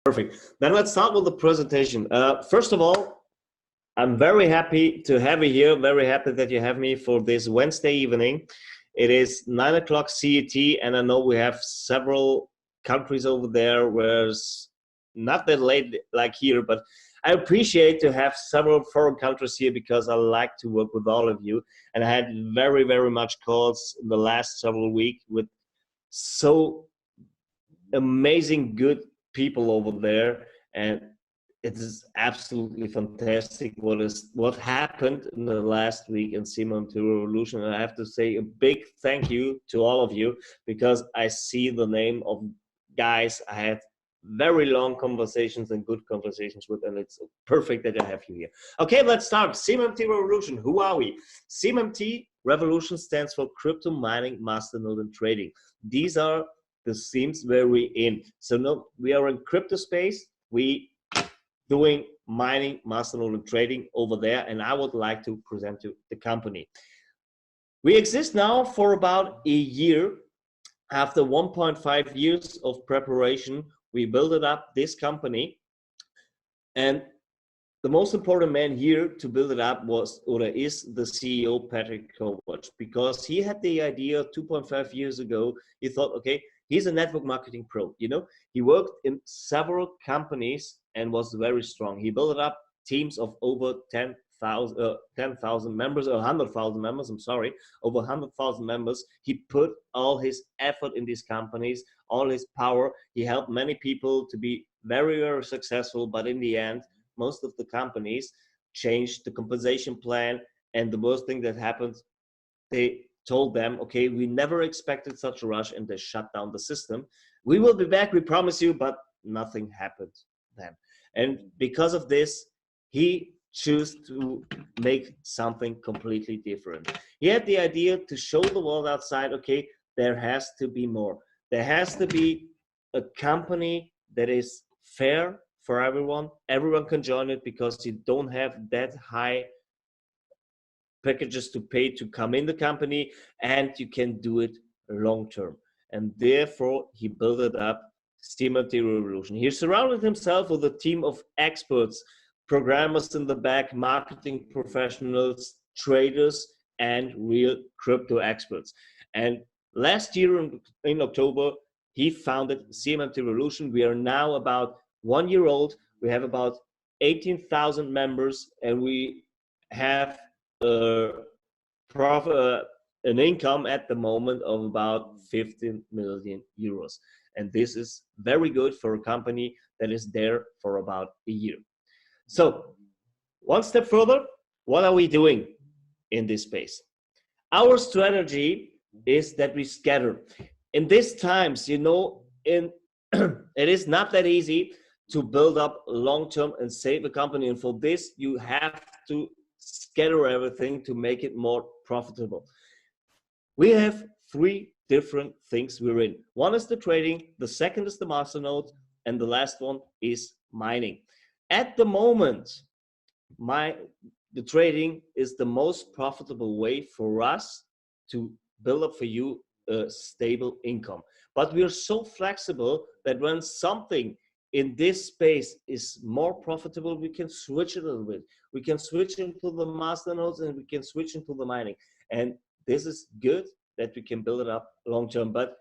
Perfect. Then let's start with the presentation. First of all, I'm very happy to have you here. Very happy that you have me for this Wednesday evening. It is 9 o'clock CET, and I know we have several countries over there where it's not that late like here, but I appreciate to have several foreign countries here because I like to work with all of you. And I had very, very much calls in the last several weeks with so amazing good people over there, and it is absolutely fantastic what happened in the last week in CMMT Revolution. And I have to say a big thank you to all of you, because I see the name of guys I had very long conversations and good conversations with, and it's perfect that I have you here. Okay, let's start. CMMT Revolution, who are we? CMMT Revolution stands for Crypto Mining, Masternode, and Trading. These are the themes where we're in. So no, we are in crypto space. We doing mining, masternode, and trading over there, and I would like to present you the company. We exist now for about a year. After 1.5 years of preparation, we built it up, this company, and the most important man here to build it up was, or is, the CEO, Patrick Kowatsch, because he had the idea 2.5 years ago. He thought, okay, he's a network marketing pro, you know, he worked in several companies and was very strong. He built up teams of over 10,000 members, or 100,000 members, I'm sorry, over 100,000 members. He put all his effort in these companies, all his power. He helped many people to be very, very successful, but in the end, most of the companies changed the compensation plan, and the worst thing that happened, they told them, okay, we never expected such a rush, and they shut down the system. We will be back, we promise you, but nothing happened then. And because of this, he chose to make something completely different. He had the idea to show the world outside, okay, there has to be more. There has to be a company that is fair for everyone. Everyone can join it because you don't have that high packages to pay to come in the company, and you can do it long term. And therefore, he built it up, CMMT Revolution. He surrounded himself with a team of experts, programmers in the back, marketing professionals, traders, and real crypto experts. And last year in October, he founded CMMT Revolution. We are now about 1 year old. We have about 18,000 members, and we have an income at the moment of about 15 million euros. And this is very good for a company that is there for about a year. So one step further, what are we doing in this space? Our strategy is that we scatter. In these times, you know, it is not that easy to build up long-term and save a company. And for this, you have to scatter everything to make it more profitable. We have three different things we're in. One is the trading, the second is the masternode, and the last one is mining. At the moment, the trading is the most profitable way for us to build up for you a stable income. But we are so flexible that when something in this space is more profitable, we can switch it a little bit. We can switch into the masternodes, and we can switch into the mining. And this is good that we can build it up long term. But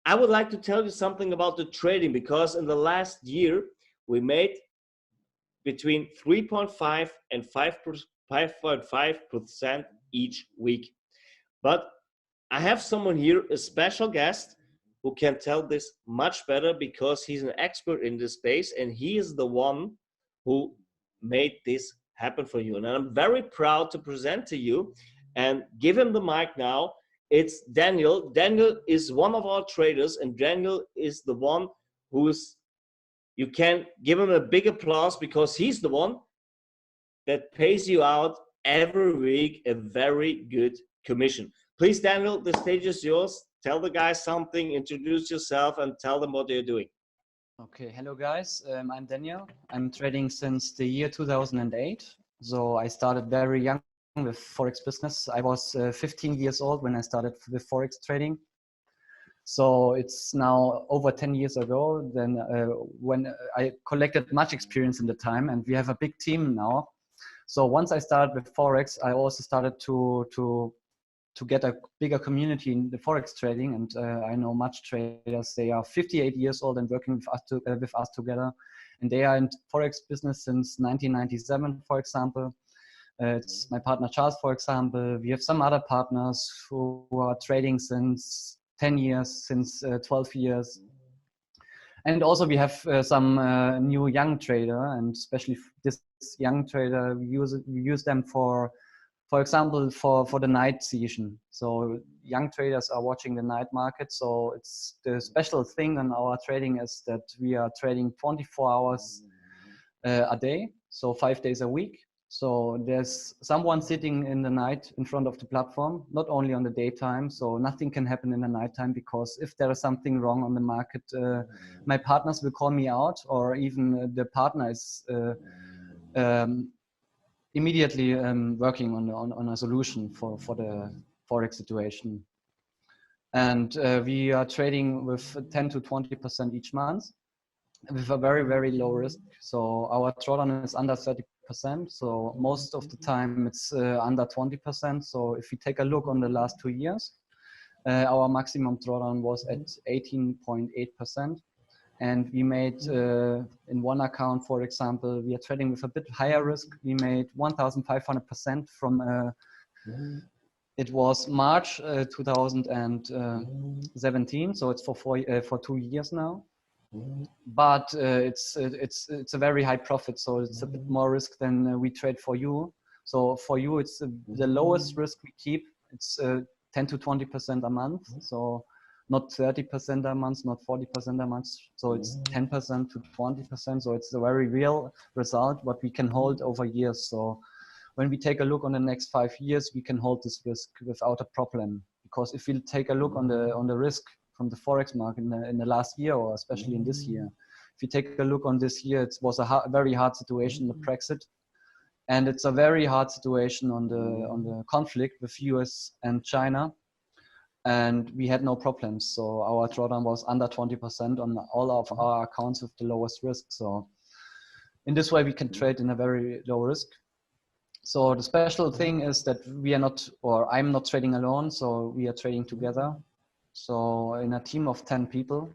I would like to tell you something about the trading, because in the last year, we made between 3.5 and 5.5% each week. But I have someone here, a special guest, who can tell this much better, because he's an expert in this space, and he is the one who made this happen for you. And I'm very proud to present to you and give him the mic now. It's Daniel. Daniel is one of our traders, and Daniel is the one who is, you can give him a big applause, because he's the one that pays you out every week a very good commission. Please, Daniel, the stage is yours. Tell the guys something, introduce yourself, and tell them what you're doing. Okay, hello guys, I'm Daniel. I'm trading since the year 2008. So I started very young with Forex business. I was 15 years old when I started with Forex trading. So it's now over 10 years ago, then when I collected much experience in the time, and we have a big team now. So once I started with Forex, I also started to get a bigger community in the Forex trading. And I know much traders, they are 58 years old and working with us together. And they are in Forex business since 1997, for example. It's my partner Charles, for example. We have some other partners who are trading since 10 years, since 12 years. And also we have some new young trader, and especially this young trader, we use them for example, for the night session. So young traders are watching the night market. So it's the special thing on our trading is that we are trading 24 hours a day, so 5 days a week. So there's someone sitting in the night in front of the platform, not only on the daytime. So nothing can happen in the nighttime, because if there is something wrong on the market, my partners will call me out, or even the partner is immediately working on a solution for the Forex situation. And we are trading with 10 to 20% each month with a very, very low risk. So our drawdown is under 30%. So most of the time it's under 20%. So if we take a look on the last 2 years, our maximum drawdown was at 18.8%. And we made, in one account, for example, we are trading with a bit higher risk. We made 1,500% from, it was March 2017. So it's for 2 years now. But it's a very high profit. So it's a bit more risk than we trade for you. So for you, it's the lowest risk we keep. It's 10 to 20% a month. So not 30% a month, not 40% a month. So it's 10% to 20%. So it's a very real result, what we can hold over years. So when we take a look on the next 5 years, we can hold this risk without a problem. Because if we take a look on the risk from the Forex market in the last year, or especially in this year, if you take a look on this year, it was a very hard situation, the Brexit. And it's a very hard situation on the conflict with US and China. And we had no problems. So our drawdown was under 20% on all of our accounts with the lowest risk. So in this way, we can trade in a very low risk. So the special thing is that we are not, or I'm not trading alone. So we are trading together. So in a team of 10 people.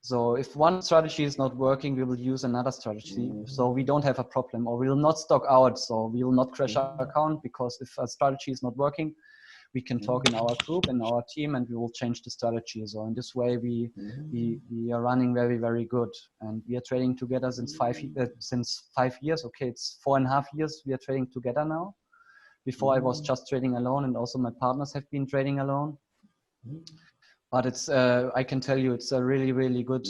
So if one strategy is not working, we will use another strategy. So we don't have a problem, or we will not stock out. So we will not crash our account, because if a strategy is not working, we can talk in our group, in our team, and we will change the strategy. So in this way, we are running very, very good. And we are trading together since 5 years. Okay, it's 4.5 years we are trading together now. Before I was just trading alone, and also my partners have been trading alone. But it's I can tell you, it's a really, really good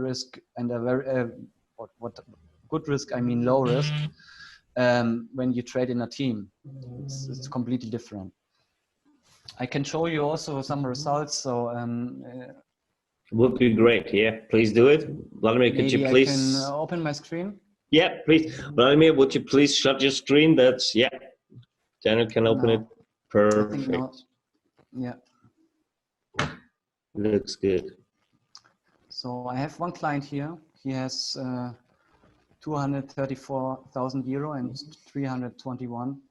risk, and a very good risk. I mean low risk. When you trade in a team, it's completely different. I can show you also some results. So would be great. Yeah, please do it. Vladimir, could you please? I can open my screen. Yeah, please. Vladimir, would you please shut your screen? That's, yeah. Daniel can open it. Perfect. Yeah. Looks good. So I have one client here. He has 234,000 euro and 321.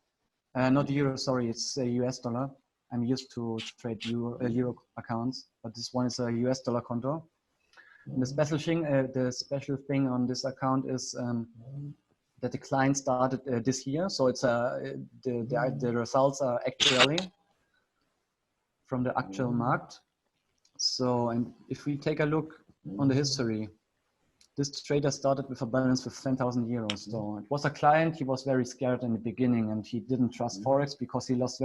Not euro, sorry, it's a US dollar. I'm used to trade euro accounts, but this one is a US dollar conto. And the special thing on this account is that the client started this year. So it's the results are actually from the actual market. So, and if we take a look on the history, this trader started with a balance with 10,000 euros. So it was a client. He was very scared in the beginning, and he didn't trust Forex because he lost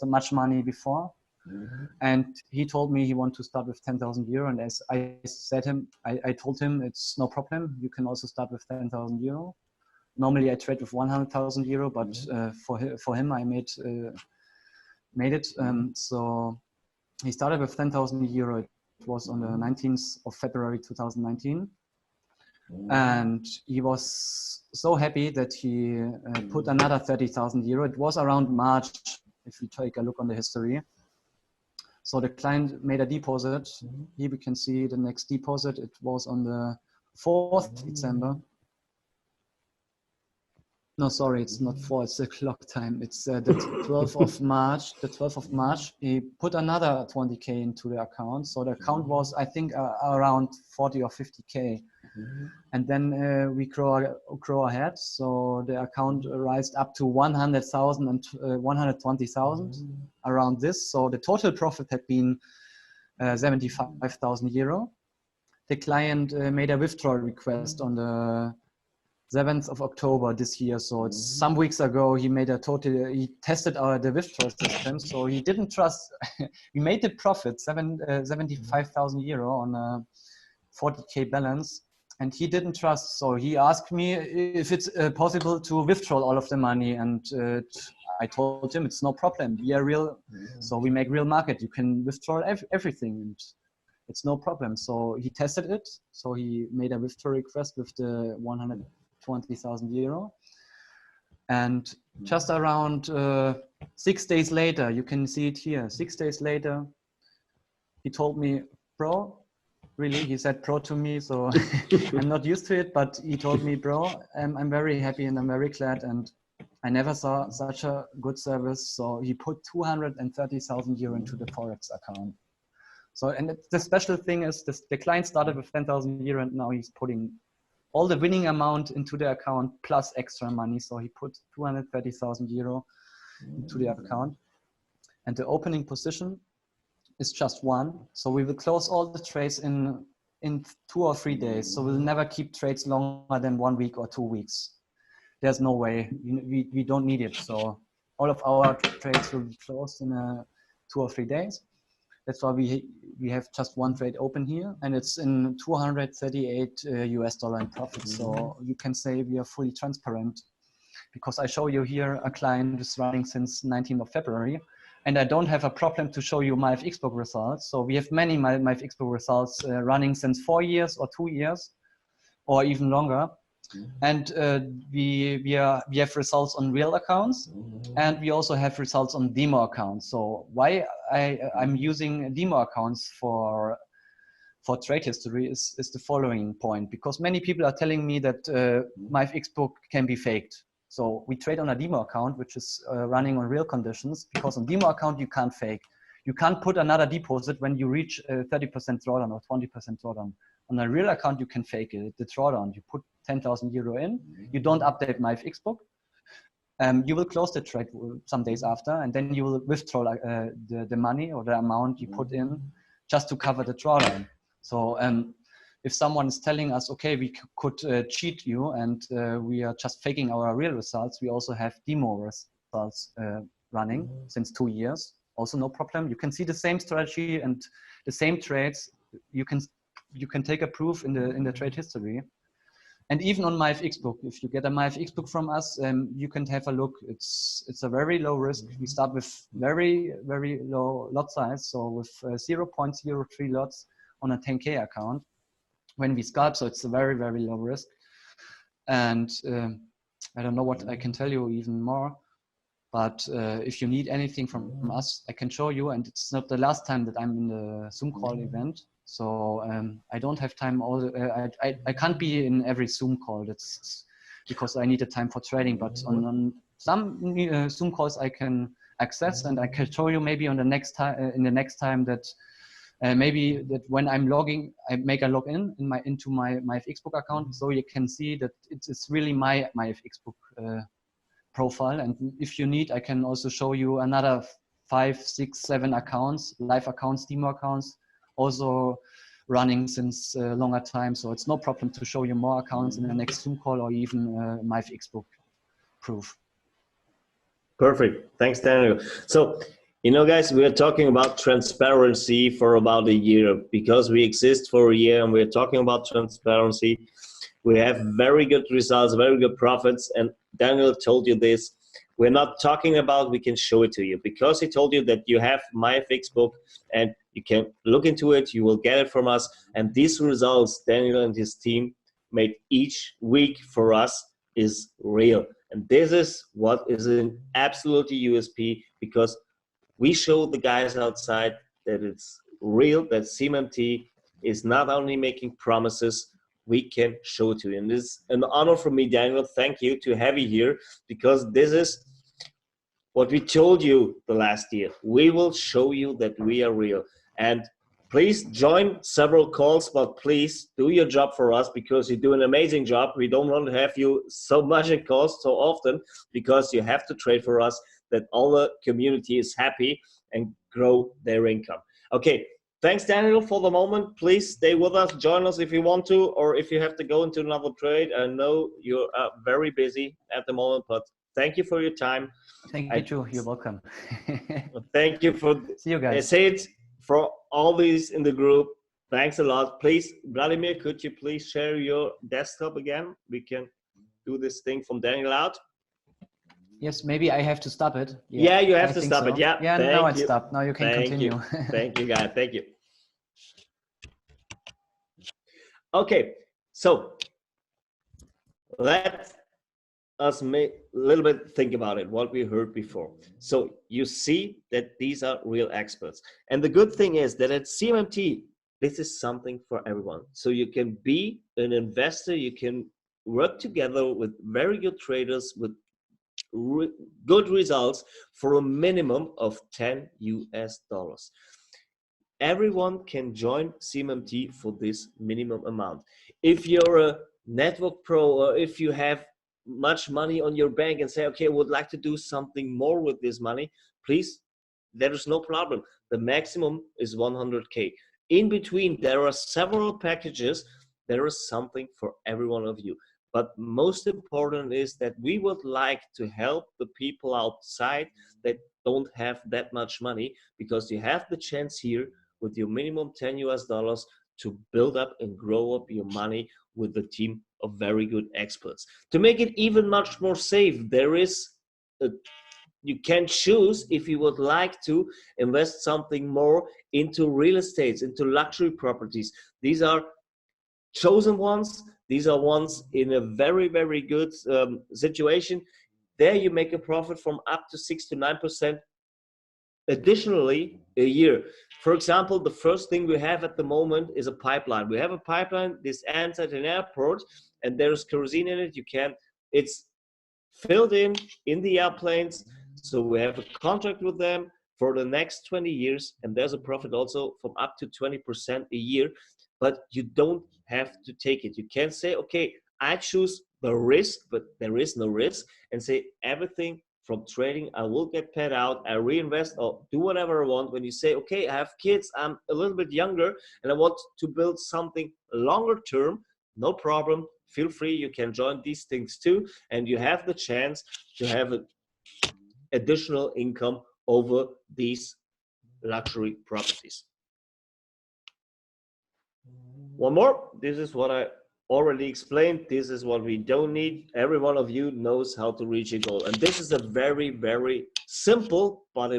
much money before. And he told me he wanted to start with 10,000 euro. And as I I told him it's no problem. You can also start with 10,000 euro. Normally I trade with 100,000 euro, but for him I made it. So he started with 10,000 euro. It was on the 19th of February 2019. And he was so happy that he put another 30,000 euro. It was around March, if you take a look on the history. So the client made a deposit. Here we can see the next deposit. It was on the 4th December. No, sorry, it's not 4, it's the clock time. It's the 12th of March. The 12th of March, he put another 20K into the account. So the account was, I think, around 40 or 50K. And then we grow ahead. So the account rised up to 100,000 and 120,000 around this. So the total profit had been 75,000 euro. The client made a withdrawal request on the 7th of October this year. So it's some weeks ago. He made he tested the withdrawal system. So he didn't trust. We made the profit 75,000 euro on a 40K balance. And he didn't trust, so he asked me if it's possible to withdraw all of the money, and I told him it's no problem. We are real, so we make real market. You can withdraw everything, and it's no problem. So he tested it. So he made a withdrawal request with the 120,000 euro, and just around 6 days later, you can see it here. 6 days later, he told me, bro. Really, he said "bro" to me, so I'm not used to it, but he told me, bro, I'm very happy and I'm very glad, and I never saw such a good service. So he put 230,000 euro into the Forex account. So, and the special thing is this, the client started with 10,000 euro and now he's putting all the winning amount into the account plus extra money. So he put 230,000 euro into the account, and the opening position is just 1. So we will close all the trades in 2 or 3 days. So we'll never keep trades longer than 1 week or 2 weeks. There's no way. We don't need it. So all of our trades will be closed in 2 or 3 days. That's why we have just 1 trade open here, and it's in 238 US dollar in profit. So you can say we are fully transparent, because I show you here a client who's running since 19th of February. And I don't have a problem to show you my FXbook results. So we have many my FXbook results running since 4 years or 2 years, or even longer. And we have results on real accounts, and we also have results on demo accounts. So why I'm using demo accounts for trade history is the following point, because many people are telling me that my FXbook can be faked. So we trade on a demo account, which is running on real conditions, because on demo account, you can't fake. You can't put another deposit when you reach 30% drawdown or 20% drawdown. On a real account, you can fake it, the drawdown. You put 10,000 euro in, you don't update my FXbook. You will close the trade some days after, and then you will withdraw the money or the amount you put in just to cover the drawdown. So if someone is telling us, okay, we could cheat you and we are just faking our real results, we also have demo results running since 2 years. Also no problem. You can see the same strategy and the same trades. You can take a proof in the trade history. And even on my FXbook, if you get a my FXbook from us, you can have a look. It's a very low risk. We start with very, very low lot size. So with 0.03 lots on a 10K account when we scalp. So it's a very, very low risk. And I don't know what I can tell you even more. But if you need anything from us, I can show you. And it's not the last time that I'm in the Zoom call event. So I don't have time. I can't be in every Zoom call. That's because I need the time for trading. But on some Zoom calls I can access, and I can show you maybe on the next time. In the next time that maybe that when I'm logging, I make a login into my FXbook account, so you can see that it's really my FXbook profile. And if you need, I can also show you another 5, 6, 7 accounts, live accounts, demo accounts, also running since a longer time. So it's no problem to show you more accounts in the next Zoom call or even my FXbook proof. Perfect. Thanks, Daniel. So, you know, guys, we are talking about transparency for about a year because we exist for a year and we're talking about transparency. We have very good results, very good profits. And Daniel told you this. We're not talking about we can show it to you because he told you that you have my FXbook and you can look into it. You will get it from us. And these results Daniel and his team made each week for us is real. And this is what is an absolute USP, because we show the guys outside that it's real, that CMMT is not only making promises, we can show it to you. And it's an honor for me, Daniel. Thank you to have you here, because this is what we told you the last year. We will show you that we are real. And please join several calls, but please do your job for us, because you do an amazing job. We don't want to have you so much in calls so often, because you have to trade for us, that all the community is happy and grow their income. Okay, thanks, Daniel, for the moment. Please stay with us, join us if you want to, or if you have to go into another trade. I know you're very busy at the moment, but thank you for your time. Thank you, too. You're welcome. Thank you for. See you guys. Say it for all these in the group. Thanks a lot. Please, Vladimir, could you please share your desktop again? We can do this thing from Daniel out. Yes, maybe I have to stop it. Yeah, you have to stop it. Yeah. Yeah, now it's stopped. Now you can continue. Thank you, guys. Thank you. Okay, so let us make a little bit think about it, what we heard before. So you see that these are real experts. And the good thing is that at CMMT, this is something for everyone. So you can be an investor, you can work together with very good traders with good results for a minimum of $10. Everyone can join CMMT for this minimum amount. If you're a network pro, or if you have much money on your bank and say, okay, I would like to do something more with this money, please, there is no problem. The maximum is 100K. In between, there are several packages. There is something for every one of you. But most important is that we would like to help the people outside that don't have that much money, because you have the chance here with your minimum $10 to build up and grow up your money with a team of very good experts. To make it even much more safe, there is you can choose if you would like to invest something more into real estate, into luxury properties. These are chosen ones. These are ones in a very, very good situation. There you make a profit from up to 6 to 9% additionally a year. For example, the first thing we have at the moment is a pipeline. We have a pipeline. This ends at an airport, and there's kerosene in it. It's filled in the airplanes. So we have a contract with them for the next 20 years, and there's a profit also from up to 20% a year. But you don't have to take it. You can say, okay, I choose the risk, but there is no risk, and say everything from trading, I will get paid out, I reinvest or do whatever I want. When you say, okay, I have kids, I'm a little bit younger, and I want to build something longer term, no problem. Feel free, you can join these things too, and you have the chance to have an additional income over these luxury properties. One more, this is what I already explained. This is what we don't need. Every one of you knows how to reach a goal. And this is a very, very simple but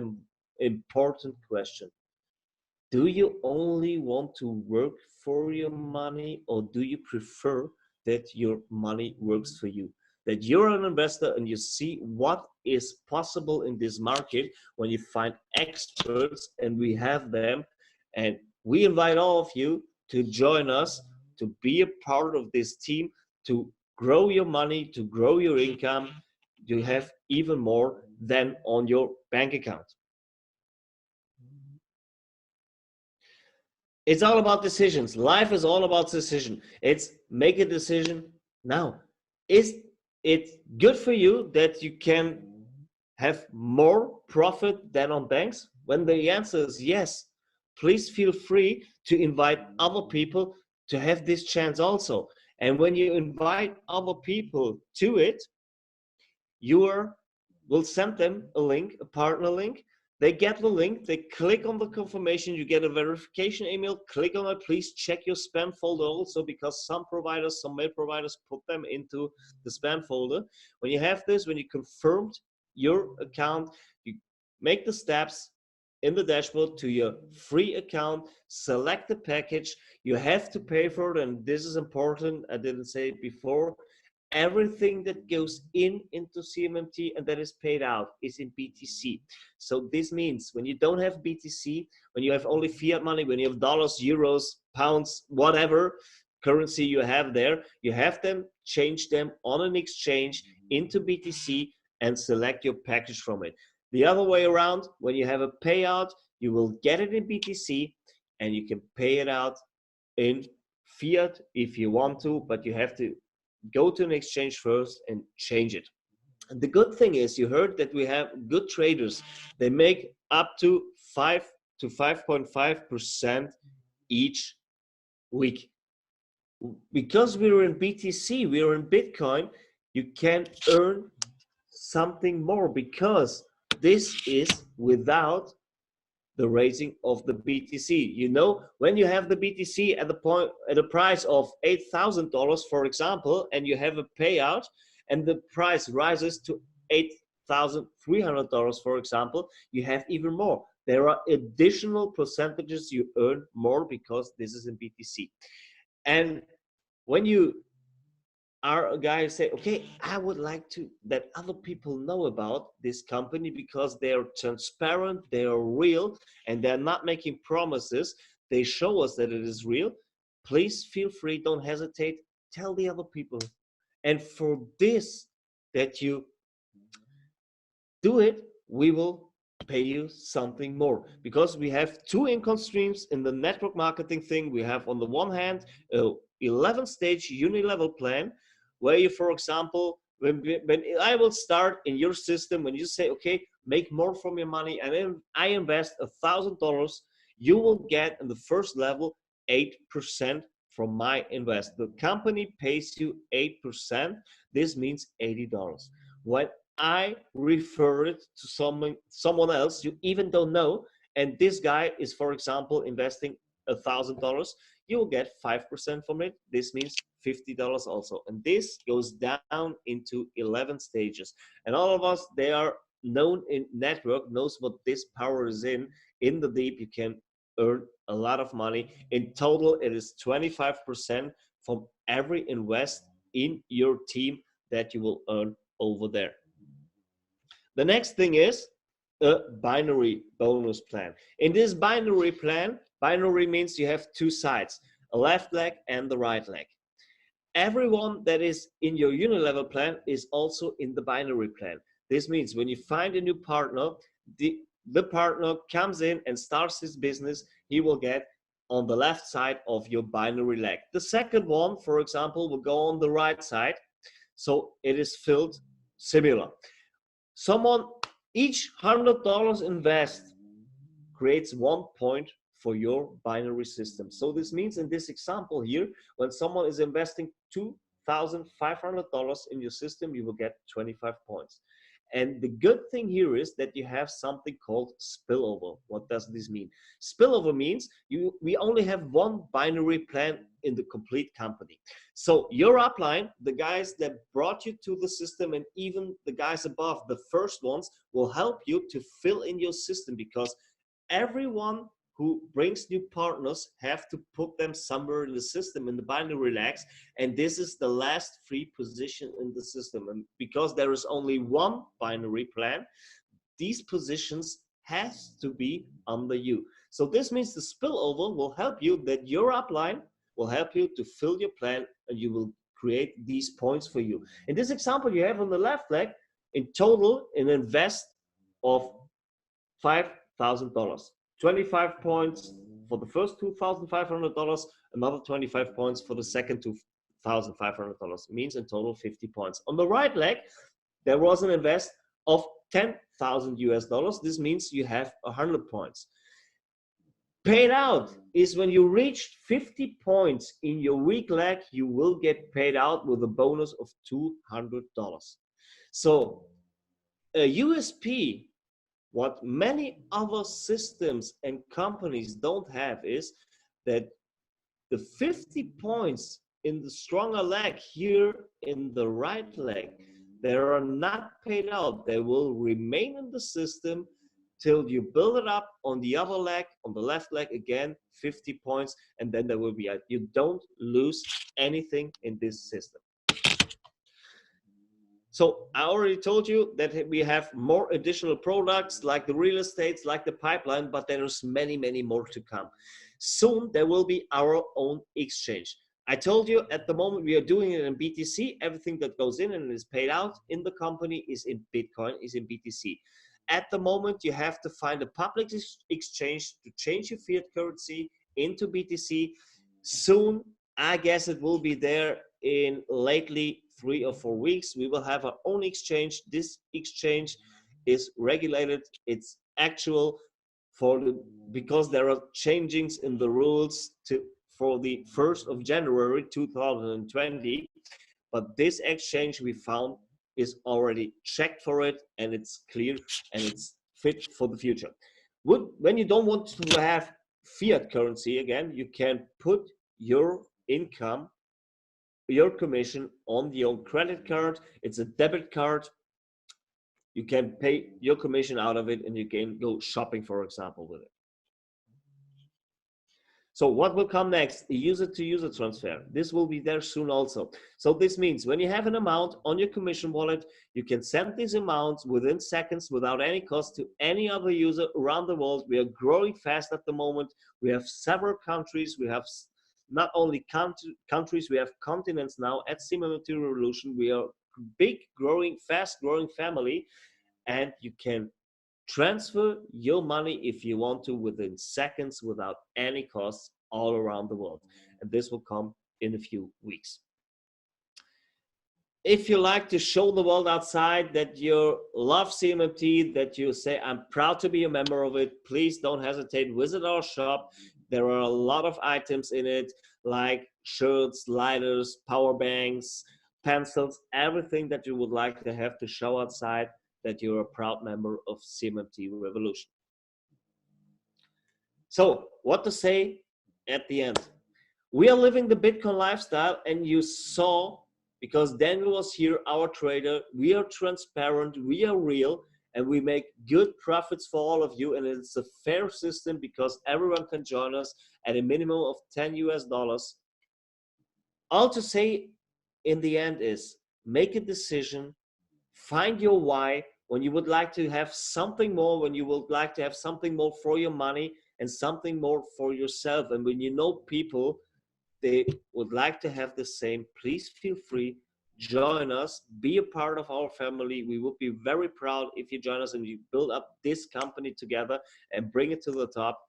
important question. Do you only want to work for your money, or do you prefer that your money works for you? That you're an investor and you see what is possible in this market when you find experts, and we have them, and we invite all of you to join us, to be a part of this team, to grow your money, to grow your income, to have even more than on your bank account. It's all about decisions. Life is all about decision. It's make a decision now. Is it good for you that you can have more profit than on banks? When the answer is yes, please feel free to invite other people to have this chance also. And when you invite other people to it, you will send them a link, a partner link. They get the link, they click on the confirmation, you get a verification email, click on it. Please check your spam folder also, because some providers, some mail providers put them into the spam folder. When you have this, when you confirmed your account, you make the steps in the dashboard to your free account, select the package. You have to pay for it, and this is important. I didn't say it before. everything that goes into CMMT and that is paid out is in BTC. So this means when you don't have BTC, when you have only fiat money, when you have dollars, euros, pounds, whatever currency you have there, you have them, change them on an exchange into BTC and select your package from it. The other way around, when you have a payout, you will get it in BTC and you can pay it out in fiat if you want to, but you have to go to an exchange first and change it. And the good thing is, you heard that we have good traders. They make up to 5 to 5.5% each week. Because we're in BTC, we're in Bitcoin, you can earn something more because this is without the raising of the BTC. You know, when you have the BTC at the price of $8,000, for example, and you have a payout and the price rises to $8,300, for example, you have even more. There are additional percentages you earn more because this is in BTC. And when you are a guy who say, okay, I would like to that other people know about this company because they are transparent, they are real, and they're not making promises. They show us that it is real. Please feel free, don't hesitate, tell the other people. And for this, that you do it, we will pay you something more, because we have two income streams in the network marketing thing. We have on the one hand a 11-stage Unilevel plan, where you, for example, when I will start in your system, when you say, okay, make more from your money, and then I invest $1,000, you will get in the first level 8% from my invest. The company pays you 8%. This means $80. When I refer it to someone else you even don't know, and this guy is, for example, investing $1,000, you will get 5% from it. This means $50 also. And this goes down into 11 stages. And all of us, they are known in network, knows what this power is in the deep. You can earn a lot of money. In total, it is 25% from every invest in your team that you will earn over there. The next thing is a binary bonus plan. In this binary plan, binary means you have two sides, a left leg and the right leg. Everyone that is in your Unilevel plan is also in the binary plan. This means when you find a new partner, the partner comes in and starts his business, he will get on the left side of your binary leg. The second one, for example, will go on the right side. So it is filled similar. Each $100 invest creates 1 point for your binary system. So this means in this example here, when someone is investing $2,500 in your system, you will get 25 points. And the good thing here is that you have something called spillover. What does this mean? Spillover means we only have one binary plan in the complete company. So your upline, the guys that brought you to the system, and even the guys above, the first ones, will help you to fill in your system, because everyone who brings new partners have to put them somewhere in the system, in the binary legs, and this is the last free position in the system. And because there is only one binary plan, these positions has to be under you. So this means the spillover will help you, that your upline will help you to fill your plan, and you will create these points for you. In this example you have on the left leg, in total an invest of $5,000. 25 points for the first $2,500, another 25 points for the second $2,500, means in total 50 points. On the right leg, there was an invest of $10,000 US. This means you have 100 points. Paid out is when you reach 50 points in your weak leg, you will get paid out with a bonus of $200. So a USP, what many other systems and companies don't have, is that the 50 points in the stronger leg here in the right leg, they are not paid out. They will remain in the system till you build it up on the other leg, on the left leg again, 50 points, and then there will be, you don't lose anything in this system. So I already told you that we have more additional products like the real estates, like the pipeline, but there's many, many more to come. Soon there will be our own exchange. I told you at the moment we are doing it in BTC. Everything that goes in and is paid out in the company is in Bitcoin, is in BTC. At the moment, you have to find a public exchange to change your fiat currency into BTC. Soon, I guess it will be there in lately 3 or 4 weeks. We will have our own exchange. This exchange is regulated. It's actual because there are changings in the rules for the 1st of January 2020. But this exchange we found is already checked for it, and it's clear and it's fit for the future. When you don't want to have fiat currency again, you can put your income, your commission on your credit card. It's a debit card. You can pay your commission out of it and you can go shopping, for example, with it. So what will come next? A user-to-user transfer. This will be there soon also. So this means when you have an amount on your commission wallet, you can send these amounts within seconds without any cost to any other user around the world. We are growing fast at the moment. We have several countries. We have not only countries, we have continents now at CMMT Revolution. We are big, growing, fast-growing family, and you can transfer your money if you want to within seconds without any costs all around the world. And this will come in a few weeks. If you like to show the world outside that you love CMMT, that you say, I'm proud to be a member of it, please don't hesitate. Visit our shop. There are a lot of items in it, like shirts, lighters, power banks, pencils, everything that you would like to have to show outside that you're a proud member of CMMT Revolution. So what to say at the end? We are living the Bitcoin lifestyle, and you saw, because Daniel was here, our trader, we are transparent, we are real, and we make good profits for all of you, and it's a fair system because everyone can join us at a minimum of $10. All to say in the end is make a decision, find your why. When you would like to have something more, when you would like to have something more for your money and something more for yourself, and when you know people, they would like to have the same, please feel free, join us, be a part of our family. We would be very proud if you join us and you build up this company together and bring it to the top.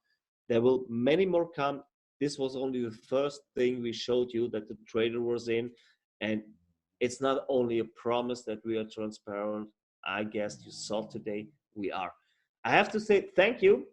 There will many more come. This was only the first thing we showed you that the trader was in, and it's not only a promise that we are transparent. I guess you saw today we are. I have to say thank you